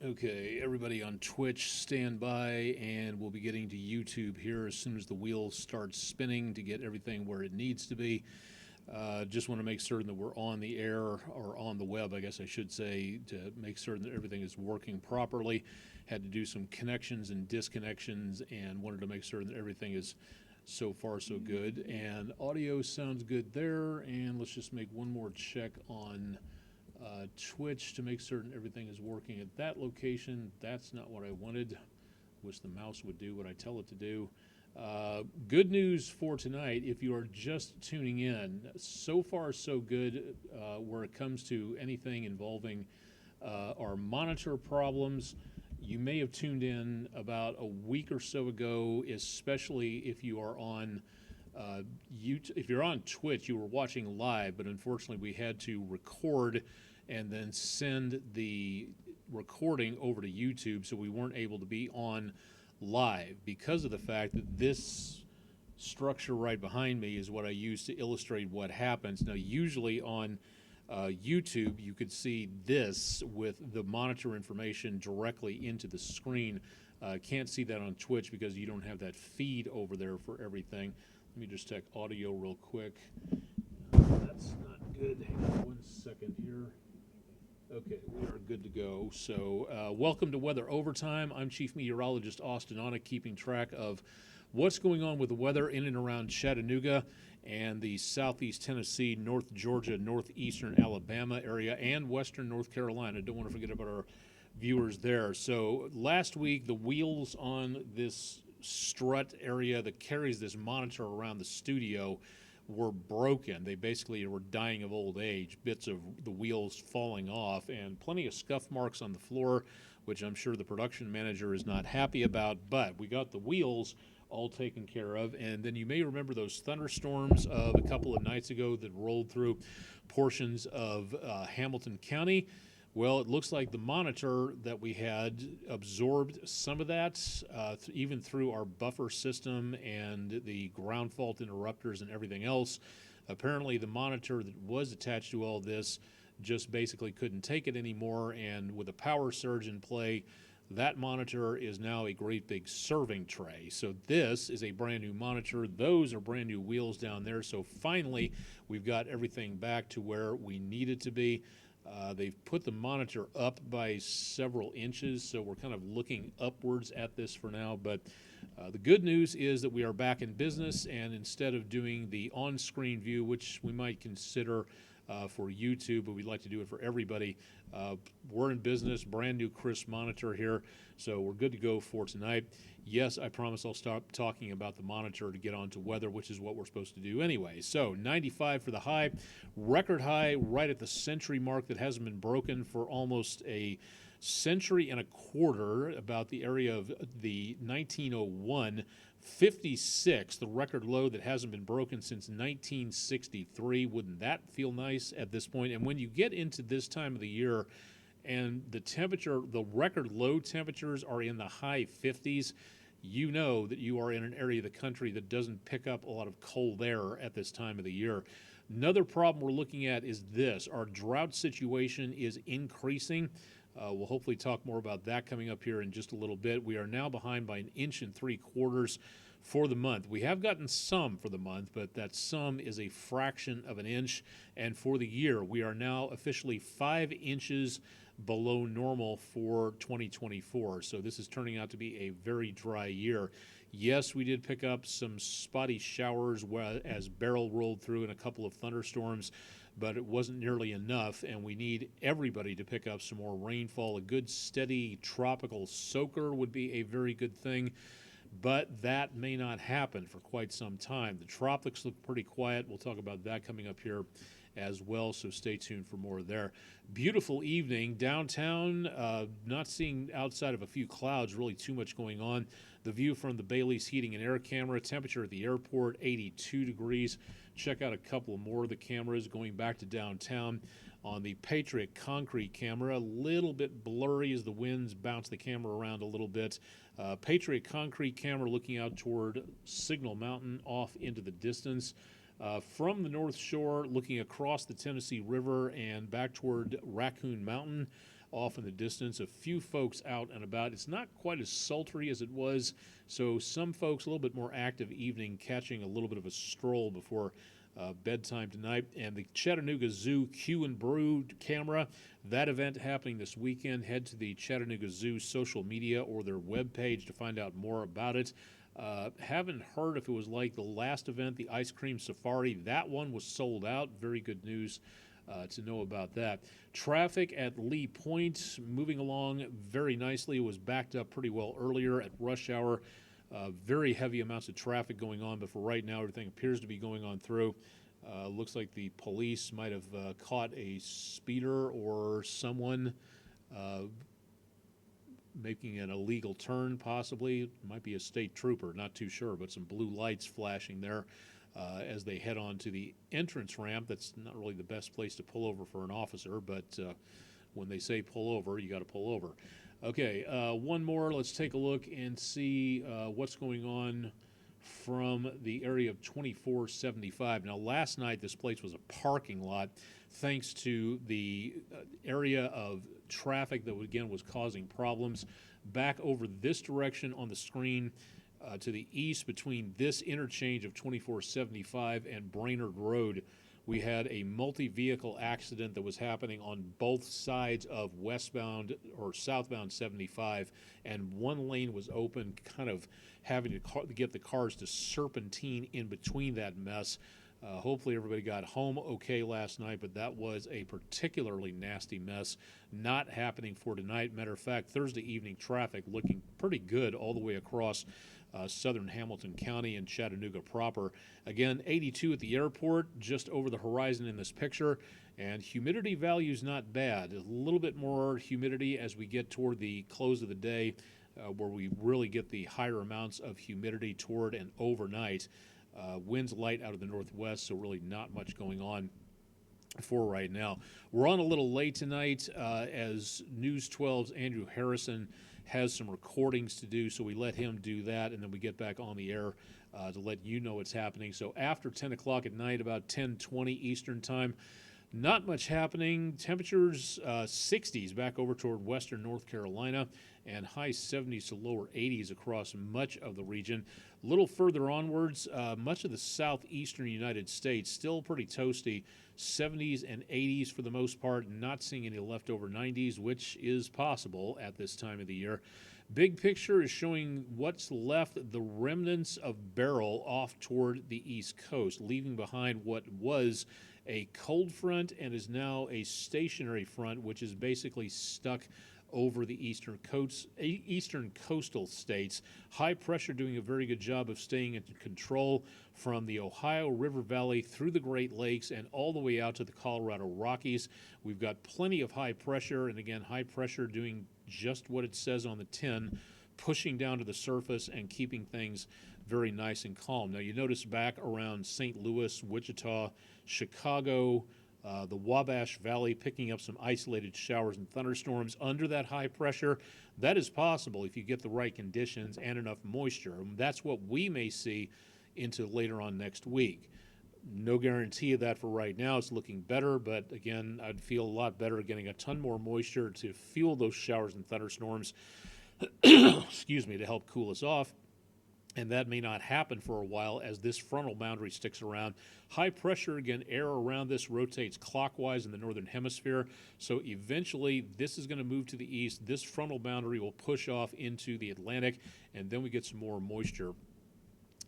Okay, everybody on Twitch, stand by, and we'll be getting to YouTube here as soon as the wheel starts spinning to get everything where it needs to be. Just want to make certain that we're on the air, or on the web, I guess I should say, to make certain that everything is working properly. Had to do some connections and disconnections and wanted to make certain that everything is so far so good. And audio sounds good there, and let's just make one more check on Twitch to make certain everything is working at that location. That's not what I wanted. Wish the mouse would do what I tell it to do. Good news for tonight, if you are just tuning in, so far so good where it comes to anything involving our monitor problems. You may have tuned in about a week or so ago, especially if you are on YouTube. If you're on Twitch, you were watching live, but unfortunately we had to record and then send the recording over to YouTube, so we weren't able to be on live because of the fact that this structure right behind me is what I use to illustrate what happens. Now, usually on YouTube, you could see this with the monitor information directly into the screen. Can't see that on Twitch because you don't have that feed over there for everything. Let me just check audio real quick. That's not good. Hang on 1 second here. Okay, we are good to go. So welcome to Weather Overtime. I'm Chief Meteorologist Austin Onek, keeping track of what's going on with the weather in and around Chattanooga and the southeast Tennessee, North Georgia, northeastern Alabama area, and western North Carolina. Don't want to forget about our viewers there. So last week, the wheels on this strut area that carries this monitor around the studio were broken. They basically were dying of old age, bits of the wheels falling off, and plenty of scuff marks on the floor, which I'm sure the production manager is not happy about, but we got the wheels all taken care of. And then you may remember those thunderstorms of a couple of nights ago that rolled through portions of Hamilton County. Well, it looks like the monitor that we had absorbed some of that, even through our buffer system and the ground fault interrupters and everything else. Apparently, the monitor that was attached to all this just basically couldn't take it anymore, and with a power surge in play, that monitor is now a great big serving tray. So this is a brand new monitor. Those are brand new wheels down there. So finally, we've got everything back to where we need it to be. They've put the monitor up by several inches, so we're kind of looking upwards at this for now. But the good news is that we are back in business, and instead of doing the on-screen view, which we might consider for YouTube, but we'd like to do it for everybody, we're in business, brand new crisp monitor here, so we're good to go for tonight. Yes, I promise I'll stop talking about the monitor to get on to weather, which is what we're supposed to do anyway. So 95 for the high, record high right at the century mark that hasn't been broken for almost a century and a quarter, about the area of the 1901. 56, the record low that hasn't been broken since 1963. Wouldn't that feel nice at this point? And when you get into this time of the year and the temperature, the record low temperatures are in the high 50s, you know that you are in an area of the country that doesn't pick up a lot of cold air at this time of the year. Another problem we're looking at is this. Our drought situation is increasing. We'll hopefully talk more about that coming up here in just a little bit. We are now behind by 1.75 inches for the month. We have gotten some for the month, but that sum is a fraction of an inch. And for the year, we are now officially 5 inches below normal for 2024. So this is turning out to be a very dry year. Yes, we did pick up some spotty showers as Beryl rolled through in a couple of thunderstorms, but it wasn't nearly enough, and we need everybody to pick up some more rainfall. A good, steady tropical soaker would be a very good thing, but that may not happen for quite some time. The tropics look pretty quiet. We'll talk about that coming up here as well, so stay tuned for more there. Beautiful evening downtown, not seeing outside of a few clouds really too much going on. The view from the Bailey's Heating and Air camera, temperature at the airport 82 degrees. Check out a couple more of the cameras going back to downtown. On the Patriot Concrete camera, a little bit blurry as the winds bounce the camera around a little bit. Patriot Concrete camera looking out toward Signal Mountain off into the distance. From the North Shore, looking across the Tennessee River and back toward Raccoon Mountain, off in the distance, a few folks out and about. It's not quite as sultry as it was, so some folks a little bit more active evening, catching a little bit of a stroll before bedtime tonight. And the Chattanooga Zoo Q and Brew camera, that event happening this weekend. Head to the Chattanooga Zoo social media or their webpage to find out more about it. Haven't heard if it was like the last event, the Ice Cream Safari. That one was sold out. Very good news to know about that. Traffic at Lee Point moving along very nicely. It was backed up pretty well earlier at rush hour. Very heavy amounts of traffic going on, but for right now, everything appears to be going on through. Looks like the police might have caught a speeder or someone making an illegal turn, possibly. It might be a state trooper, not too sure, but some blue lights flashing there as they head on to the entrance ramp. That's not really the best place to pull over for an officer, but when they say pull over, you got to pull over. Okay, one more. Let's take a look and see what's going on from the area of 2475. Now, last night, this place was a parking lot thanks to the area of traffic that, again, was causing problems. Back over this direction on the screen to the east between this interchange of 2475 and Brainerd Road, we had a multi-vehicle accident that was happening on both sides of westbound or southbound 75, and one lane was open, kind of having to get the cars to serpentine in between that mess. Hopefully everybody got home okay last night, but that was a particularly nasty mess. Not happening for tonight. Matter of fact, Thursday evening traffic looking pretty good all the way across southern Hamilton County and Chattanooga proper. Again, 82 at the airport, just over the horizon in this picture, and humidity value's not bad. A little bit more humidity as we get toward the close of the day, where we really get the higher amounts of humidity toward and overnight. Winds light out of the northwest, so really not much going on for right now. We're on a little late tonight as News 12's Andrew Harrison has some recordings to do, so we let him do that, and then we get back on the air to let you know what's happening. So after 10 o'clock at night, about 10:20 Eastern time, not much happening. Temperatures 60s back over toward western North Carolina, and high 70s to lower 80s across much of the region. A little further onwards, much of the southeastern United States still pretty toasty. 70s and 80s for the most part, not seeing any leftover 90s, which is possible at this time of the year. Big picture is showing what's left, the remnants of Beryl off toward the east coast, leaving behind what was a cold front and is now a stationary front, which is basically stuck over the eastern coastal states. High pressure doing a very good job of staying in control from the Ohio River Valley through the Great Lakes and all the way out to the Colorado Rockies. We've got plenty of high pressure, and again, high pressure doing just what it says on the tin, pushing down to the surface and keeping things very nice and calm. Now, you notice back around St. Louis, Wichita, Chicago, the Wabash Valley picking up some isolated showers and thunderstorms under that high pressure. That is possible if you get the right conditions and enough moisture. That's what we may see into later on next week. No guarantee of that for right now. It's looking better, but again, I'd feel a lot better getting a ton more moisture to fuel those showers and thunderstorms, excuse me, to help cool us off. And that may not happen for a while as this frontal boundary sticks around. High pressure, again, air around this rotates clockwise in the northern hemisphere. So eventually this is going to move to the east. This frontal boundary will push off into the Atlantic, and then we get some more moisture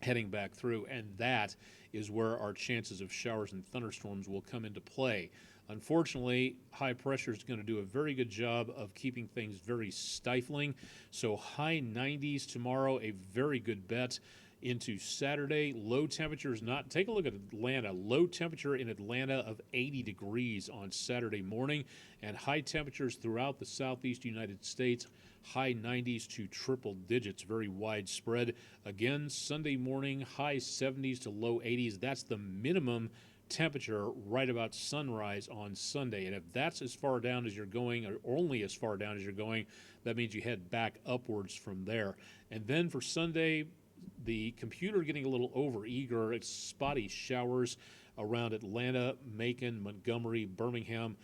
heading back through. And that is where our chances of showers and thunderstorms will come into play. Unfortunately, high pressure is going to do a very good job of keeping things very stifling. So high 90s tomorrow, a very good bet into Saturday. Low temperatures not. Take a look at Atlanta. Low temperature in Atlanta of 80 degrees on Saturday morning, and high temperatures throughout the southeast United States. High 90s to triple digits, very widespread. Again, Sunday morning, high 70s to low 80s. That's the minimum temperature right about sunrise on Sunday. And if that's as far down as you're going, or only as far down as you're going, that means you head back upwards from there. And then for Sunday, the computer getting a little over-eager. It's spotty showers around Atlanta, Macon, Montgomery, Birmingham.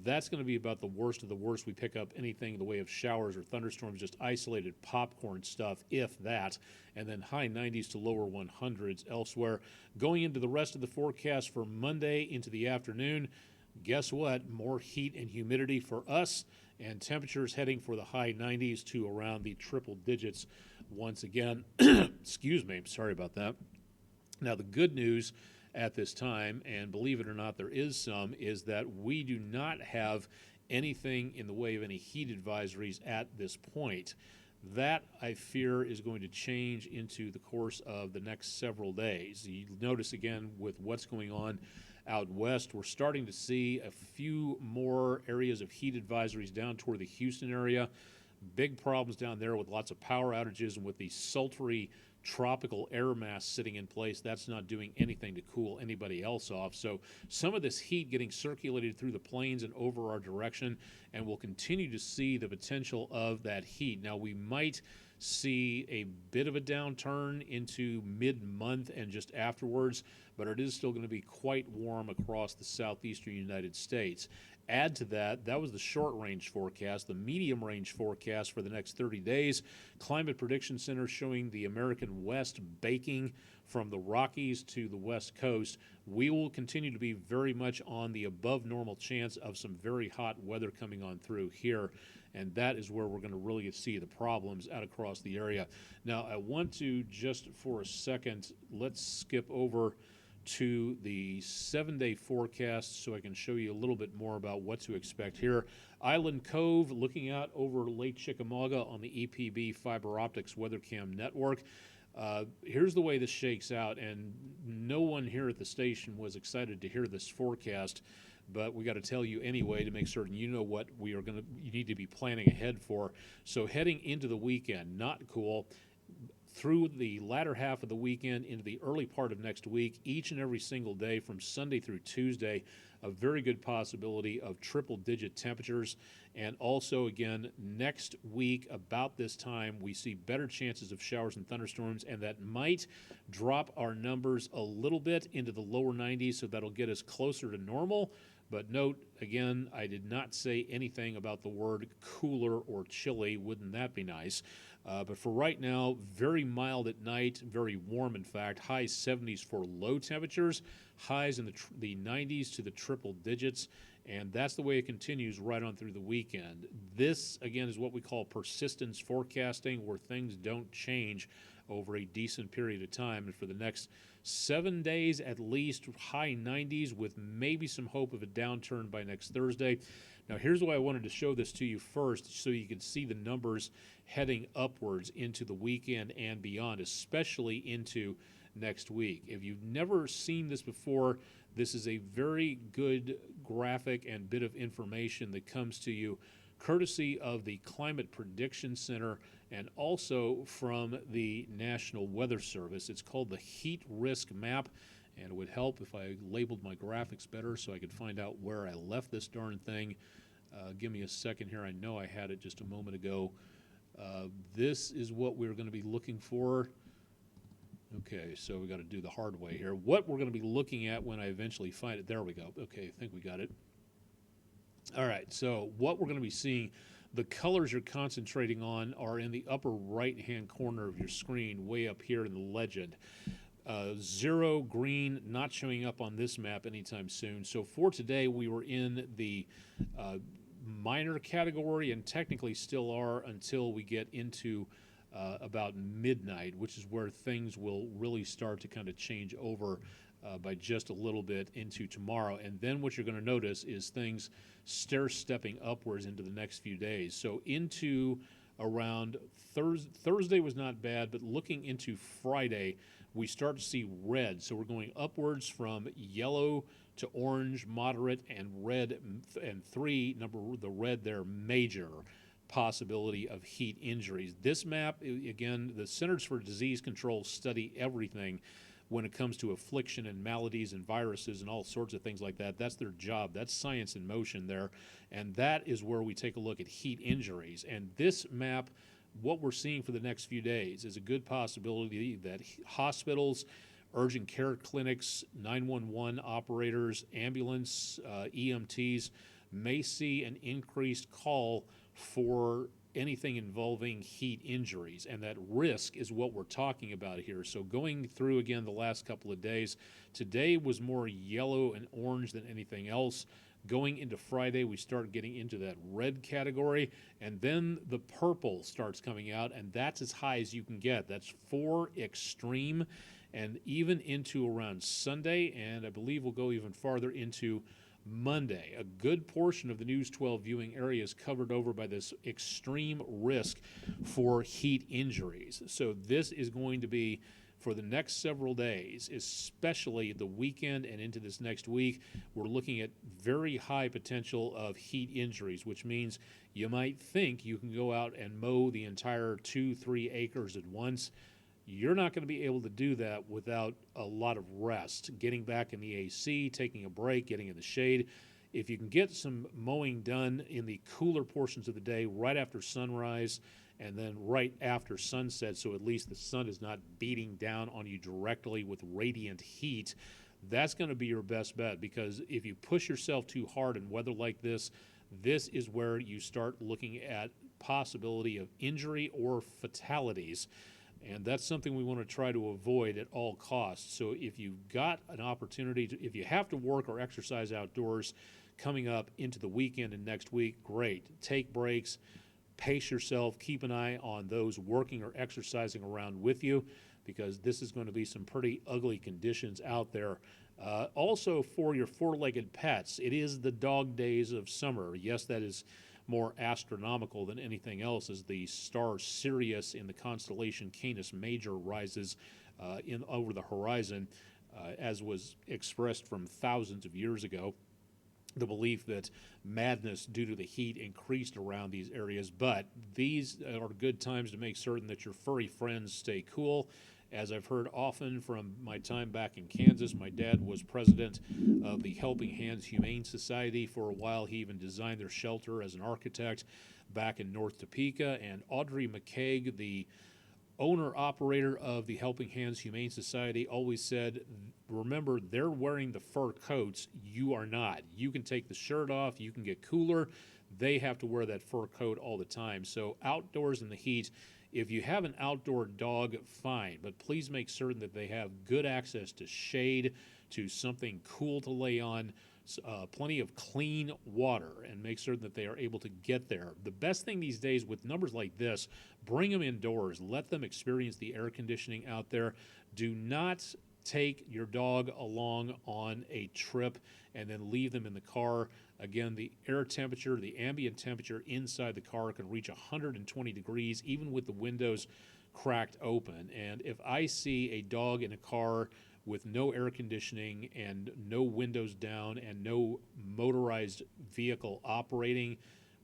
That's going to be about the worst of the worst. We pick up anything in the way of showers or thunderstorms, just isolated popcorn stuff, if that, and then high 90s to lower 100s elsewhere. Going into the rest of the forecast for Monday into the afternoon, guess what? More heat and humidity for us, and temperatures heading for the high 90s to around the triple digits once again. Excuse me, sorry about that. Now, the good news at this time, and believe it or not, there is some, is that we do not have anything in the way of any heat advisories at this point. That, I fear, is going to change into the course of the next several days. You notice again with what's going on out west, we're starting to see a few more areas of heat advisories down toward the Houston area. Big problems down there with lots of power outages and with the sultry tropical air mass sitting in place. That's not doing anything to cool anybody else off. So some of this heat getting circulated through the plains and over our direction, and we'll continue to see the potential of that heat. Now, we might see a bit of a downturn into mid-month and just afterwards, but it is still going to be quite warm across the southeastern United States. Add to that, that was the short-range forecast. The medium-range forecast for the next 30 days, Climate Prediction Center showing the American West baking from the Rockies to the West Coast. We will continue to be very much on the above-normal chance of some very hot weather coming on through here, and that is where we're going to really see the problems out across the area. Now, I want to just for a second, let's skip over to the 7-day forecast so I can show you a little bit more about what to expect here. Island Cove, looking out over Lake Chickamauga on the EPB Fiber Optics WeatherCam network. Here's the way this shakes out, and no one here at the station was excited to hear this forecast, but we got to tell you anyway to make certain you know what you need to be planning ahead for. So heading into the weekend, not cool. Through the latter half of the weekend into the early part of next week, each and every single day from Sunday through Tuesday, a very good possibility of triple-digit temperatures. And also, again, next week about this time, we see better chances of showers and thunderstorms, and that might drop our numbers a little bit into the lower 90s, so that'll get us closer to normal. But note, again, I did not say anything about the word cooler or chilly. Wouldn't that be nice? But for right now, very mild at night, very warm, in fact. High 70s for low temperatures, highs in the 90s to the triple digits, and that's the way it continues right on through the weekend. This, again, is what we call persistence forecasting, where things don't change over a decent period of time. And for the next 7 days at least, high 90s with maybe some hope of a downturn by next Thursday. Now, here's why I wanted to show this to you first, so you can see the numbers heading upwards into the weekend and beyond, especially into next week. If you've never seen this before, this is a very good graphic and bit of information that comes to you courtesy of the Climate Prediction Center and also from the National Weather Service. It's called the Heat Risk Map, and it would help if I labeled my graphics better so I could find out where I left this darn thing. Give me a second here. I know I had it just a moment ago. This is what we're going to be looking for. Okay, so we got to do the hard way here. What we're going to be looking at when I eventually find it. There we go. Okay, I think we got it. All right, so what we're going to be seeing, the colors you're concentrating on are in the upper right-hand corner of your screen, way up here in the legend. Zero green, not showing up on this map anytime soon. So for today, we were in the minor category and technically still are until we get into about midnight, which is where things will really start to kind of change over by just a little bit into tomorrow. And then what you're going to notice is things stair-stepping upwards into the next few days. So into around Thursday was not bad, but looking into Friday, we start to see red. So we're going upwards from yellow to orange, moderate, and red, and the red there, major possibility of heat injuries. This map, again, the Centers for Disease Control study everything when it comes to affliction and maladies and viruses and all sorts of things like that. That's their job. That's science in motion there. And that is where we take a look at heat injuries. And this map what we're seeing for the next few days is a good possibility that hospitals, urgent care clinics, 911 operators, ambulance, EMTs may see an increased call for anything involving heat injuries, and that risk is what we're talking about here. So going through again the last couple of days, today was more yellow and orange than anything else. Going into Friday, we start getting into that red category, and then the purple starts coming out, and that's as high as you can get. That's 4 extreme, and even into around Sunday, and I believe we'll go even farther into Monday. A good portion of the News 12 viewing area is covered over by this extreme risk for heat injuries. So this is going to be for the next several days, especially the weekend and into this next week. We're looking at very high potential of heat injuries, which means you might think you can go out and mow the entire 2-3 acres at once. You're not going to be able to do that without a lot of rest, getting back in the AC, taking a break, getting in the shade. If you can get some mowing done in the cooler portions of the day right after sunrise and then right after sunset, so at least the sun is not beating down on you directly with radiant heat, that's going to be your best bet, because if you push yourself too hard in weather like this, this is where you start looking at possibility of injury or fatalities. And that's something we want to try to avoid at all costs. So if you've got an opportunity to, if you have to work or exercise outdoors coming up into the weekend and next week, great. Take breaks, pace yourself, keep an eye on those working or exercising around with you, because this is going to be some pretty ugly conditions out there. Also for your 4-legged pets, it is the dog days of summer. Yes, that is more astronomical than anything else as the star Sirius in the constellation Canis Major rises in over the horizon, as was expressed from thousands of years ago. The belief that madness due to the heat increased around these areas, but these are good times to make certain that your furry friends stay cool. As I've heard often from my time back in Kansas, my dad was president of the Helping Hands Humane Society for a while. He even designed their shelter as an architect back in North Topeka. And Audrey McCaig, the owner-operator of the Helping Hands Humane Society, always said, remember, they're wearing the fur coats. You are not. You can take the shirt off. You can get cooler. They have to wear that fur coat all the time. So outdoors in the heat, if you have an outdoor dog, fine, but please make certain that they have good access to shade, to something cool to lay on, plenty of clean water, and make certain that they are able to get there. The best thing these days with numbers like this, bring them indoors. Let them experience the air conditioning out there. Do not take your dog along on a trip and then leave them in the car. Again, the air temperature, the ambient temperature inside the car can reach 120 degrees, even with the windows cracked open. And if I see a dog in a car with no air conditioning and no windows down and no motorized vehicle operating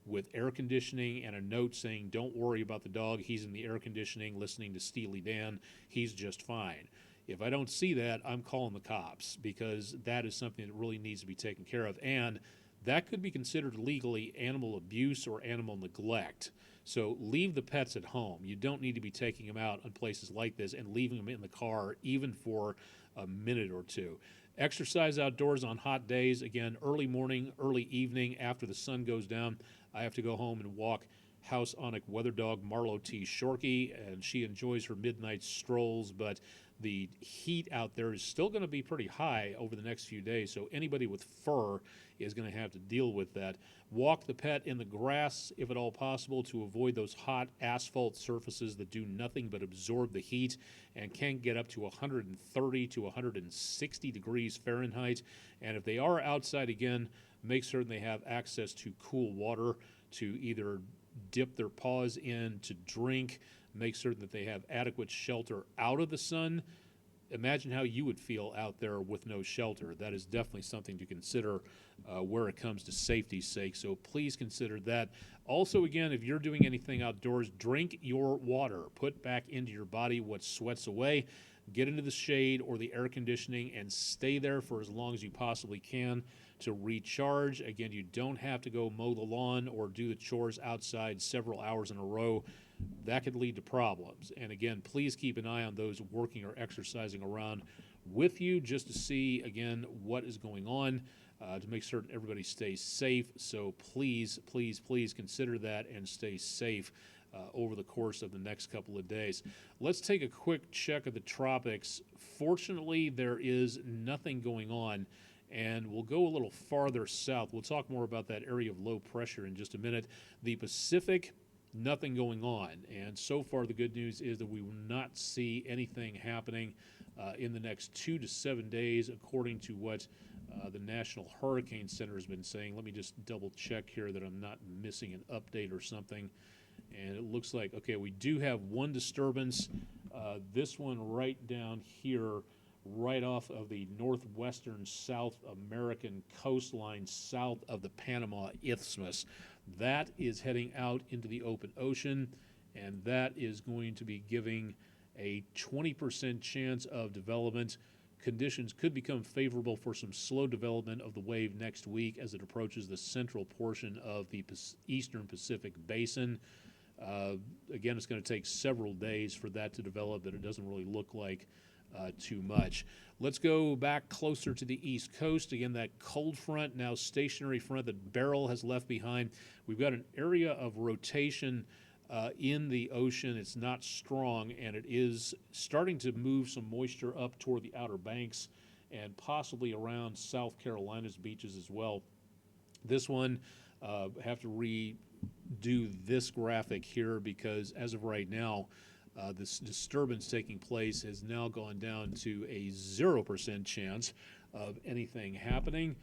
with air conditioning and a note saying, don't worry about the dog, he's in the air conditioning listening to Steely Dan, he's just fine. If I don't see that, I'm calling the cops, because that is something that really needs to be taken care of. And that could be considered legally animal abuse or animal neglect. So leave the pets at home. You don't need to be taking them out in places like this and leaving them in the car even for a minute or two. Exercise outdoors on hot days. Again, early morning, early evening, after the sun goes down. I have to go home and walk House Onic weather dog Marlo T. Shorkey, and she enjoys her midnight strolls, but the heat out there is still going to be pretty high over the next few days, so anybody with fur is going to have to deal with that. Walk the pet in the grass, if at all possible, to avoid those hot asphalt surfaces that do nothing but absorb the heat and can get up to 130 to 160 degrees Fahrenheit. And if they are outside again, make certain they have access to cool water to either dip their paws in to drink, make certain that they have adequate shelter out of the sun. Imagine how you would feel out there with no shelter. That is definitely something to consider where it comes to safety's sake, so please consider that. Also, again, if you're doing anything outdoors, drink your water. Put back into your body what sweats away. Get into the shade or the air conditioning and stay there for as long as you possibly can to recharge. Again, you don't have to go mow the lawn or do the chores outside several hours in a row. That could lead to problems. And again, please keep an eye on those working or exercising around with you just to see, again, what is going on, to make certain everybody stays safe. So please, please, please consider that and stay safe over the course of the next couple of days. Let's take a quick check of the tropics. Fortunately, there is nothing going on, and we'll go a little farther south. We'll talk more about that area of low pressure in just a minute. The Pacific, nothing going on, and so far the good news is that we will not see anything happening in the next 2 to 7 days, according to what the National Hurricane Center has been saying. Let me just double check here that I'm not missing an update or something. And it looks like, okay, we do have one disturbance, this one right down here, right off of the northwestern South American coastline south of the Panama Isthmus. That is heading out into the open ocean, and that is going to be giving a 20% chance of development. Conditions could become favorable for some slow development of the wave next week as it approaches the central portion of the eastern Pacific basin. Again, it's going to take several days for that to develop, but it doesn't really look like too much. Let's go back closer to the East Coast. Again, that cold front, now stationary front that Beryl has left behind. We've got an area of rotation in the ocean. It's not strong, and it is starting to move some moisture up toward the Outer Banks and possibly around South Carolina's beaches as well. This one, have to redo this graphic here because as of right now, this disturbance taking place has now gone down to a 0% chance of anything happening.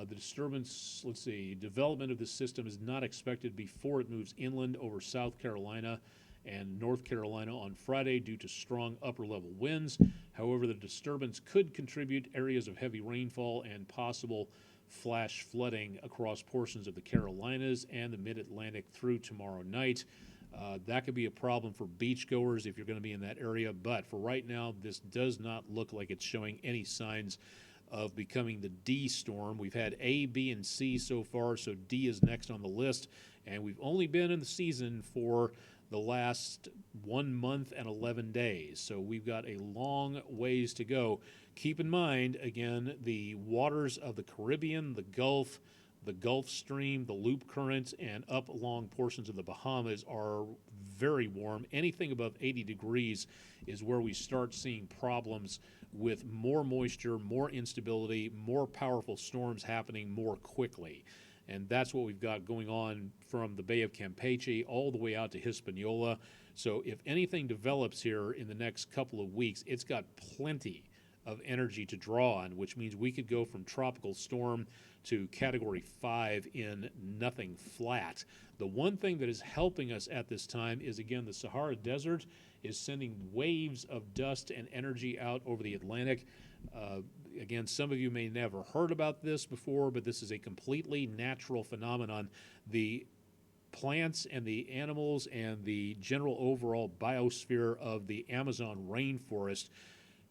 The disturbance, let's see, development of the system is not expected before it moves inland over South Carolina and North Carolina on Friday due to strong upper-level winds. However, the disturbance could contribute areas of heavy rainfall and possible flash flooding across portions of the Carolinas and the mid-Atlantic through tomorrow night. That could be a problem for beachgoers if you're going to be in that area, but for right now, this does not look like it's showing any signs of becoming the D storm. We've had A, B, and C so far, so D is next on the list, and we've only been in the season for the last 1 month and 11 days, so we've got a long ways to go. Keep in mind, again, the waters of the Caribbean, the Gulf Stream, the Loop Current, and up along portions of the Bahamas are very warm. Anything above 80 degrees is where we start seeing problems with more moisture, more instability, more powerful storms happening more quickly. And that's what we've got going on from the Bay of Campeche all the way out to Hispaniola. So if anything develops here in the next couple of weeks, it's got plenty of energy to draw on, which means we could go from tropical storm to Category 5 in nothing flat. The one thing that is helping us at this time is, again, the Sahara Desert is sending waves of dust and energy out over the Atlantic. Again, some of you may never heard about this before, but this is a completely natural phenomenon. The plants and the animals and the general overall biosphere of the Amazon rainforest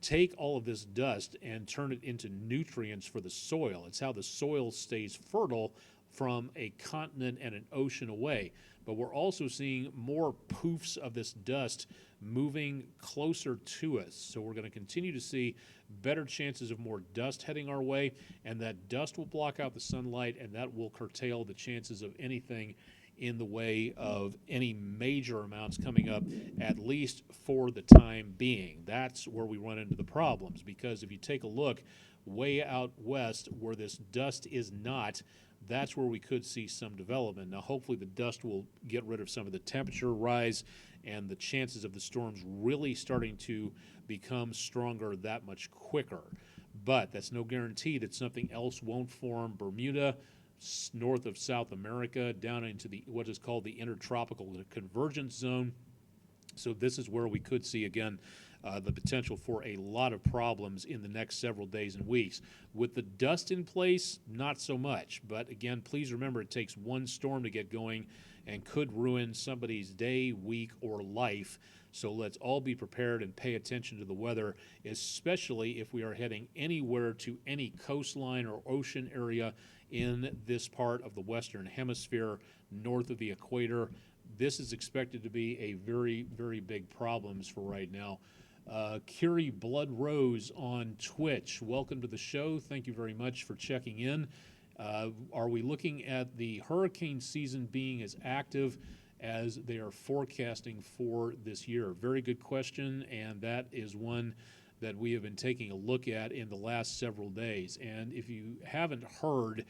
take all of this dust and turn it into nutrients for the soil. It's how the soil stays fertile from a continent and an ocean away. But we're also seeing more poofs of this dust moving closer to us. So we're going to continue to see better chances of more dust heading our way, and that dust will block out the sunlight, and that will curtail the chances of anything in the way of any major amounts coming up, at least for the time being. That's where we run into the problems, because if you take a look way out west where this dust is not, that's where we could see some development. Now, hopefully the dust will get rid of some of the temperature rise and the chances of the storms really starting to become stronger that much quicker. But that's no guarantee that something else won't form. Bermuda, north of South America, down into the what is called the intertropical convergence zone. So this is where we could see, again, the potential for a lot of problems in the next several days and weeks. With the dust in place, not so much. But again, please remember it takes one storm to get going and could ruin somebody's day, week, or life. So let's all be prepared and pay attention to the weather, especially if we are heading anywhere to any coastline or ocean area in this part of the Western Hemisphere, north of the equator. This is expected to be a very, very big problem for right now. Curie Blood Rose on Twitch, welcome to the show. Thank you very much for checking in. Are we looking at the hurricane season being as active as they are forecasting for this year? Very good question, and that is one that we have been taking a look at in the last several days. And if you haven't heard,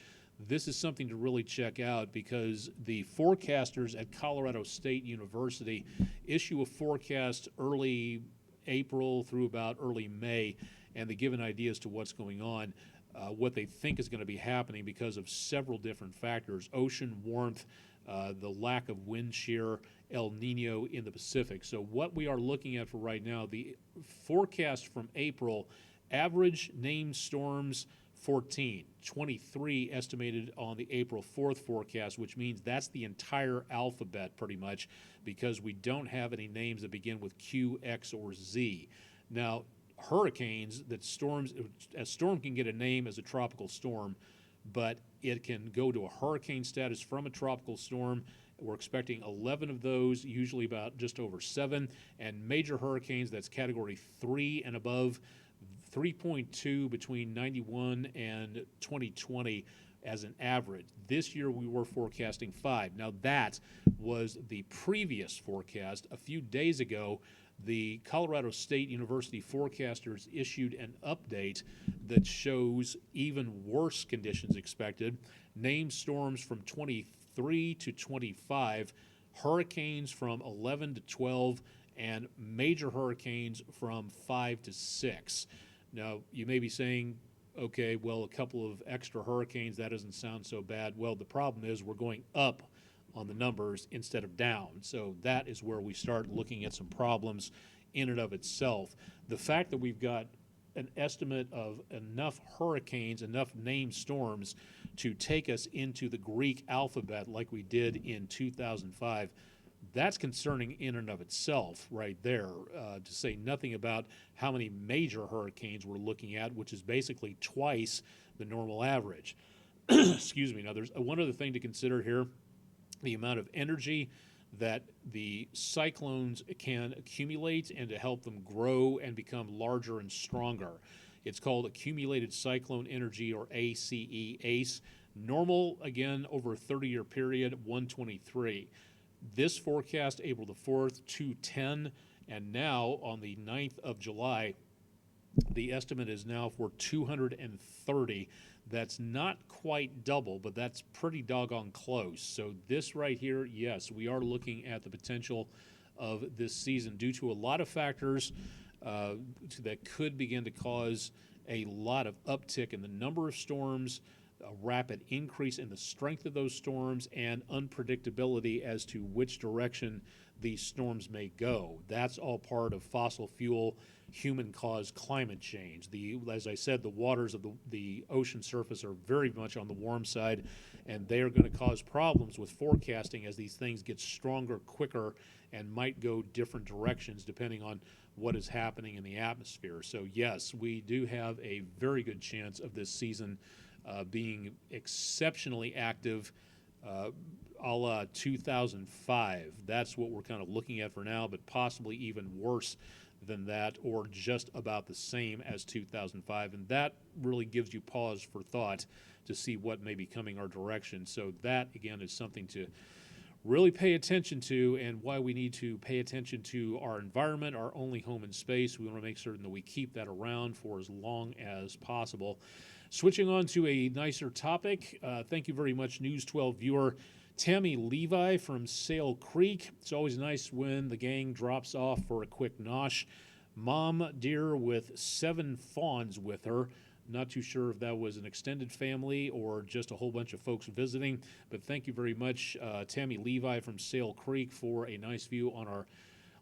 this is something to really check out, because the forecasters at Colorado State University issue a forecast early April through about early May, and they give an idea as to what's going on, what they think is going to be happening because of several different factors: ocean warmth, the lack of wind shear, El Nino in the Pacific. So what we are looking at for right now, the forecast from April, average named storms 14, 23 estimated on the April 4th forecast, which means that's the entire alphabet pretty much, because we don't have any names that begin with Q, X, or Z. Now, hurricanes, a storm can get a name as a tropical storm, but it can go to a hurricane status from a tropical storm. We're expecting 11 of those, usually about just over 7, and major hurricanes, that's category 3 and above, 3.2 between 91 and 2020 as an average. This year we were forecasting 5. Now that was the previous forecast. A few days ago, the Colorado State University forecasters issued an update that shows even worse conditions expected. Named storms from 23 to 25, hurricanes from 11 to 12, and major hurricanes from 5 to 6. Now, you may be saying, okay, well, a couple of extra hurricanes, that doesn't sound so bad. Well, the problem is we're going up on the numbers instead of down. So that is where we start looking at some problems in and of itself. The fact that we've got an estimate of enough hurricanes, enough named storms to take us into the Greek alphabet like we did in 2005, that's concerning in and of itself right there, to say nothing about how many major hurricanes we're looking at, which is basically twice the normal average. Excuse me. Now, there's one other thing to consider here: the amount of energy that the cyclones can accumulate and to help them grow and become larger and stronger. It's called accumulated cyclone energy, or ACE. Normal, again, over a 30-year period, 123. This forecast, April the 4th, 210, and now on the 9th of July, the estimate is now for 230. That's not quite double, but that's pretty doggone close. So this right here, yes, we are looking at the potential of this season due to a lot of factors that could begin to cause a lot of uptick in the number of storms, a rapid increase in the strength of those storms, and unpredictability as to which direction these storms may go. That's all part of fossil fuel, human-caused climate change. As I said, the waters of the ocean surface are very much on the warm side, and they are going to cause problems with forecasting as these things get stronger, quicker, and might go different directions depending on what is happening in the atmosphere. So yes, we do have a very good chance of this season being exceptionally active, a la 2005. That's what we're kind of looking at for now, but possibly even worse than that, or just about the same as 2005. And that really gives you pause for thought to see what may be coming our direction. So that, again, is something to really pay attention to, and why we need to pay attention to our environment, our only home in space. We want to make certain that we keep that around for as long as possible. Switching on to a nicer topic, thank you very much, News 12 viewer Tammy Levi from Sail Creek. It's always nice when the gang drops off for a quick nosh. Mom deer with 7 fawns with her. Not too sure if that was an extended family or just a whole bunch of folks visiting, but thank you very much, Tammy Levi from Sail Creek, for a nice view on our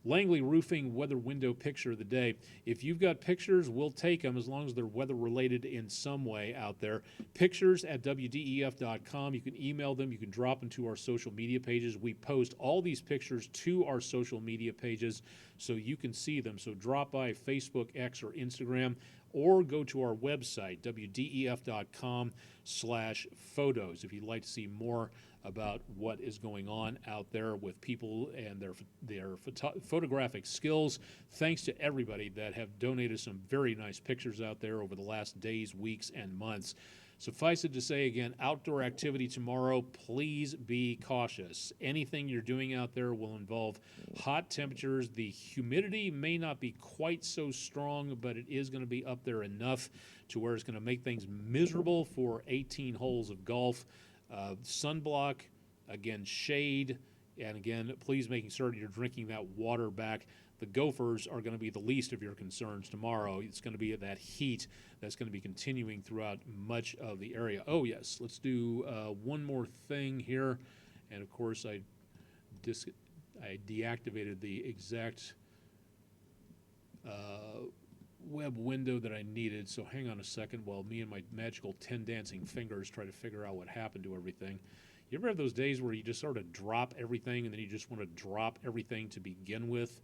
Langley Roofing weather window picture of the day. If you've got pictures, we'll take them as long as they're weather related in some way out there. Pictures at WDEF.com. You can email them. You can drop them to our social media pages. We post all these pictures to our social media pages so you can see them. So drop by Facebook, X, or Instagram, or go to our website, WDEF.com/photos, if you'd like to see more about what is going on out there with people and their photographic skills. Thanks to everybody that have donated some very nice pictures out there over the last days, weeks, and months. Suffice it to say, again, outdoor activity tomorrow, please be cautious. Anything you're doing out there will involve hot temperatures. The humidity may not be quite so strong, but it is going to be up there enough to where it's going to make things miserable for 18 holes of golf. Sunblock, again, shade, and again, please making certain you're drinking that water back. The gophers are going to be the least of your concerns tomorrow. It's going to be that heat that's going to be continuing throughout much of the area. Oh, yes, let's do one more thing here. And, of course, I deactivated the exact web window that I needed. So hang on a second while me and my magical 10 dancing fingers try to figure out what happened to everything. You ever have those days where you just sort of drop everything and then you just want to drop everything to begin with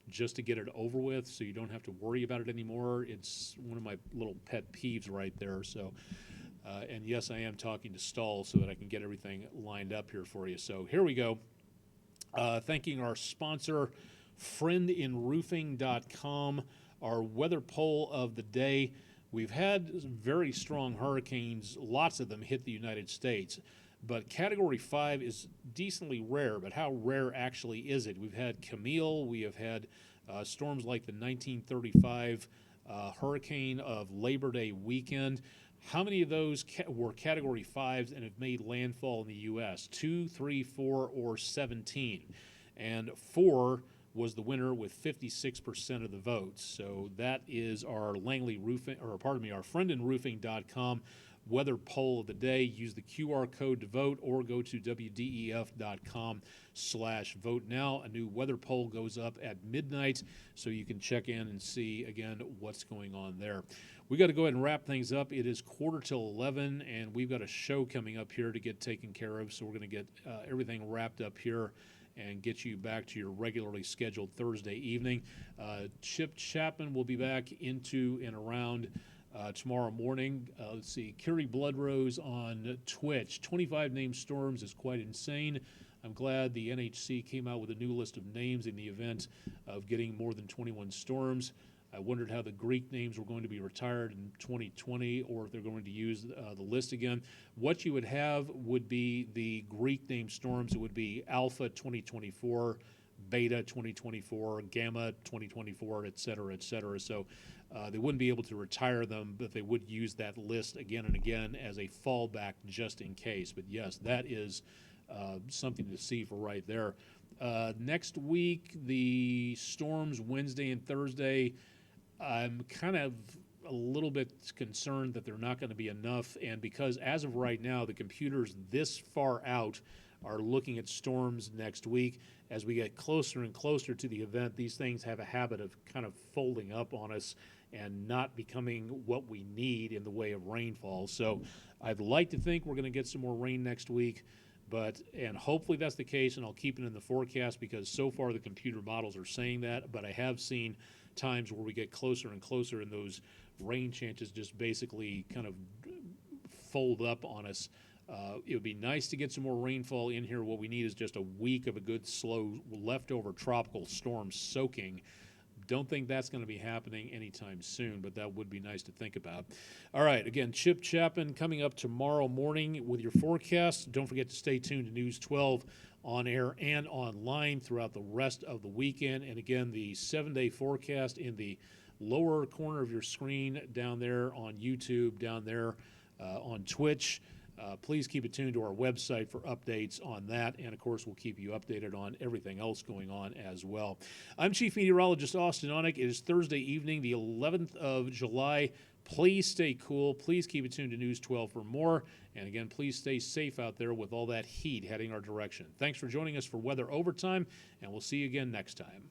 just to get it over with so you don't have to worry about it anymore? It's one of my little pet peeves right there. So, and yes, I am talking to Stahl so that I can get everything lined up here for you. So here we go. Thanking our sponsor, friendinroofing.com, our weather poll of the day. We've had very strong hurricanes, lots of them hit the United States. But Category 5 is decently rare, but how rare actually is it? We've had Camille, we have had storms like the 1935 hurricane of Labor Day weekend. How many of those were Category 5s and have made landfall in the U.S.? 2, 3, 4, or 17? And 4 was the winner with 56% of the votes. So that is our Langley Roofing, or pardon me, our friendinroofing.com weather poll of the day. Use the QR code to vote or go to WDEF.com/vote now. A new weather poll goes up at midnight, so you can check in and see, again, what's going on there. We got to go ahead and wrap things up. It is 11:15, and we've got a show coming up here to get taken care of, so we're going to get everything wrapped up here and get you back to your regularly scheduled Thursday evening. Chip Chapman will be back into and around tomorrow morning. Let's see, Kerry Bloodrose on Twitch. 25 named storms is quite insane. I'm glad the NHC came out with a new list of names in the event of getting more than 21 storms. I wondered how the Greek names were going to be retired in 2020 or if they're going to use the list again. What you would have would be the Greek named storms. It would be Alpha 2024, Beta 2024, Gamma 2024, et cetera, et cetera. So they wouldn't be able to retire them, but they would use that list again and again as a fallback just in case. But yes, that is something to see for right there. Next week, the storms Wednesday and Thursday, I'm kind of a little bit concerned that they're not going to be enough. And because as of right now, the computers this far out are looking at storms next week. As we get closer and closer to the event, these things have a habit of kind of folding up on us and not becoming what we need in the way of rainfall. So I'd like to think we're going to get some more rain next week, and hopefully that's the case, and I'll keep it in the forecast because so far the computer models are saying that, but I have seen times where we get closer and closer and those rain chances just basically kind of fold up on us. It would be nice to get some more rainfall in here. What we need is just a week of a good, slow, leftover tropical storm soaking. Don't think that's going to be happening anytime soon, but that would be nice to think about. All right, again, Chip Chapman coming up tomorrow morning with your forecast. Don't forget to stay tuned to News 12 on air and online throughout the rest of the weekend. And again, the 7-day forecast in the lower corner of your screen down there on YouTube, down there on Twitch. Please keep it tuned to our website for updates on that, and of course we'll keep you updated on everything else going on as well. I'm Chief Meteorologist Austin Onek. It is Thursday evening, the 11th of July. Please stay cool. Please keep it tuned to News 12 for more, and again, please stay safe out there with all that heat heading our direction. Thanks for joining us for Weather Overtime, and we'll see you again next time.